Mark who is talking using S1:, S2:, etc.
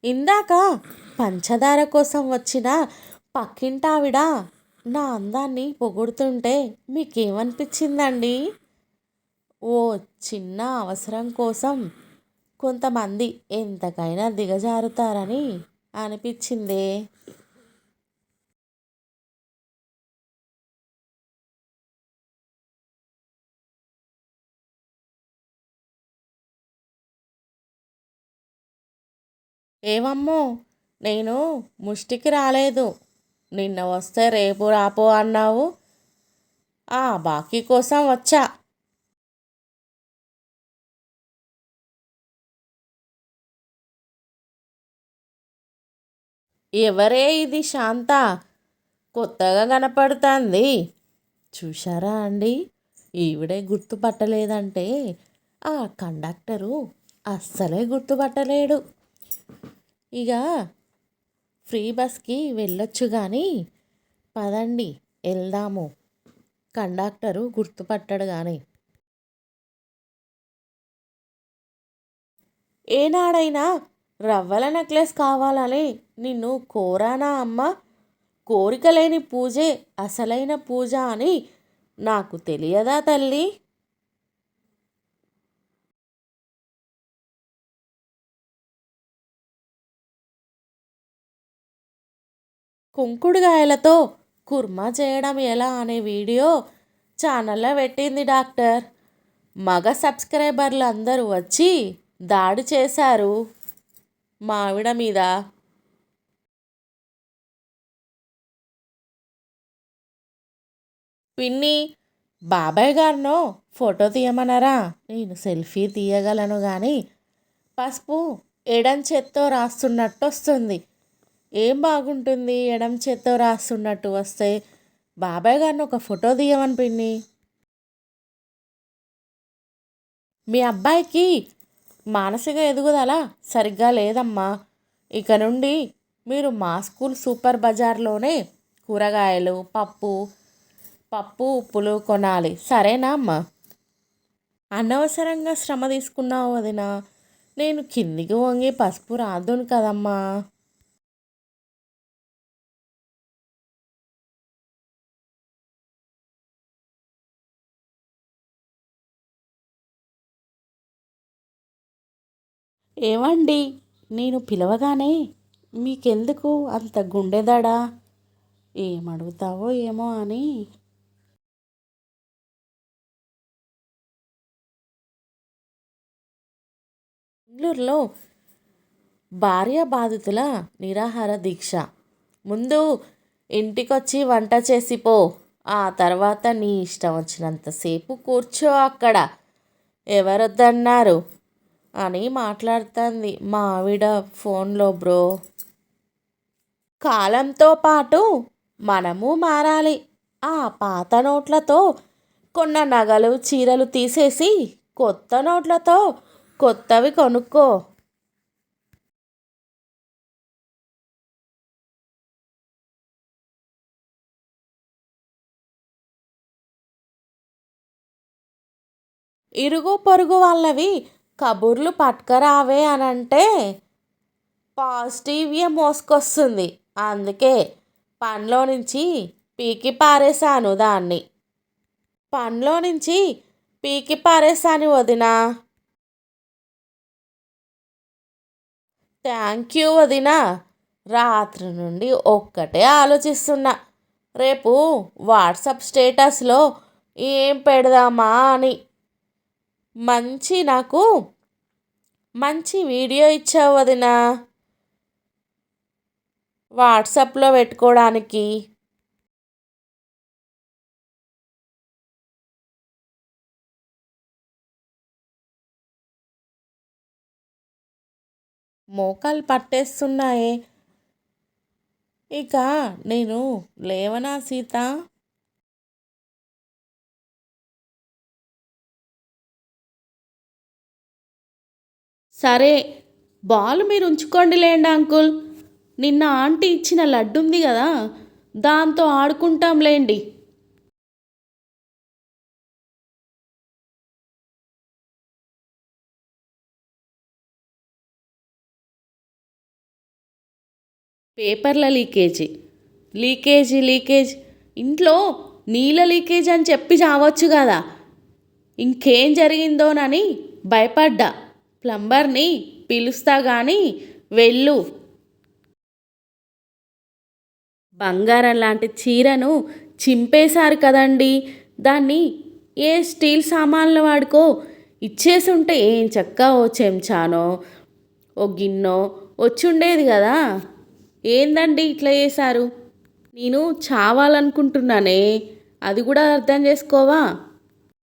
S1: ఇందాక పంచదార కోసం వచ్చిన పక్కింటావిడ నా అందాన్ని పొగుడుతుంటే మీకేమనిపించిందండి? ఓ చిన్న అవసరం కోసం కొంతమంది ఎంతకైనా దిగజారుతారని అనిపించిందే. ఏమమ్మో, నేను ముష్టికి రాలేదు. నిన్న వస్తే రేపు రాపో అన్నావు. ఆ బాకీ కోసం వచ్చా. ఎవరే ఇది శాంత? కొత్తగా కనపడుతుంది. చూశారా అండి, ఈవిడే గుర్తుపట్టలేదంటే ఆ కండక్టరు అస్సలే గుర్తుపట్టలేడు. ఇక ఫ్రీ బస్కి వెళ్ళొచ్చు కానీ పదండి వెళ్దాము. కండక్టరు గుర్తుపట్టడు కానీ. ఏనాడైనా రవ్వల నెక్లెస్ కావాలని నిన్ను కోరానా అమ్మ? కోరిక లేని పూజే అసలైన పూజ అని నాకు తెలియదా తల్లి? కుంకుడుగాయలతో కుర్మా చేయడం ఎలా అనే వీడియో ఛానల్లో పెట్టింది డాక్టర్. మగ సబ్స్క్రైబర్లు అందరూ వచ్చి దాడి చేశారు మా ఆవిడ మీద. పిన్ని, బాబాయ్ గారినో ఫోటో తీయమనరా? నేను సెల్ఫీ తీయగలను కానీ పసుపు ఎడం చేత్తో రాస్తున్నట్టు వస్తుంది. ఏం బాగుంటుంది ఎడం చేత్తో రాస్తున్నట్టు వస్తే? బాబాయ్ గారిని ఒక ఫోటో తీయమని పిన్ని. మీ అబ్బాయికి మానసిక ఎదుగుదల సరిగ్గా లేదమ్మా. ఇక నుండి మీరు మా స్కూల్ సూపర్ బజార్లోనే కూరగాయలు, పప్పు ఉప్పులు కొనాలి, సరేనా అమ్మా? అనవసరంగా శ్రమ తీసుకున్నావు వదిన. నేను కిందికి వంగి పసుపు రాదును కదమ్మా. ఏమండి, నేను పిలవగానే మీకెందుకు అంత గుండెదడా? ఏమడుగుతావో ఏమో అని. బెంగళూరులో భార్య బాధితుల నిరాహార దీక్ష. ముందు ఇంటికొచ్చి వంట చేసిపో, ఆ తర్వాత నీ ఇష్టం వచ్చినంతసేపు కూర్చో అక్కడ, ఎవరొద్దన్నారు అని మాట్లాడుతుంది మా ఆవిడ ఫోన్లో. బ్రో, కాలంతో పాటు మనము మారాలి. ఆ పాత నోట్లతో కొన్న నగలు చీరలు తీసేసి కొత్త నోట్లతో కొత్తవి కొనుక్కో. ఇరుగు పొరుగు వాళ్ళవి కబుర్లు పట్టుకరావే అనంటే పాజిటివ్గా మోసుకొస్తుంది. అందుకే పనిలో నుంచి పీకి పారేశాను దాన్ని. పనిలో నుంచి పీకి పారేశాను వదినా. థ్యాంక్ యూ వదినా. రాత్రి నుండి ఒక్కటే ఆలోచిస్తున్నా, రేపు వాట్సాప్ స్టేటస్లో ఏం పెడదామా అని. నాకు మంచి వీడియో ఇచ్చావు వదినా వాట్సాప్లో పెట్టుకోవడానికి. మోకాలు పట్టేస్తున్నాయే, ఇక నేను లేవనా సీత? సరే, బాల్ మీరు ఉంచుకోండి లేండి అంకుల్. నిన్న ఆంటీ ఇచ్చిన లడ్డు ఉంది కదా, దాంతో ఆడుకుంటాంలేండి. పేపర్ల లీకేజీ, లీకేజ్ ఇంట్లో నీళ్ళ లీకేజ్ అని చెప్పి చావచ్చు కదా. ఇంకేం జరిగిందోనని భయపడ్డా. ప్లంబర్ని పిలుస్తా కానీ వెళ్ళు. బంగారం లాంటి చీరను చింపేశారు కదండి. దాన్ని ఏ స్టీల్ సామాన్ల వాడుకో ఇచ్చేసుంటే ఏం చక్క ఓ చెంచానో ఓ గిన్నో వచ్చుండేది కదా. ఏందండి ఇట్లా చేశారు? నేను చావాలనుకుంటున్నానే, అది కూడా అర్థం చేసుకోవా?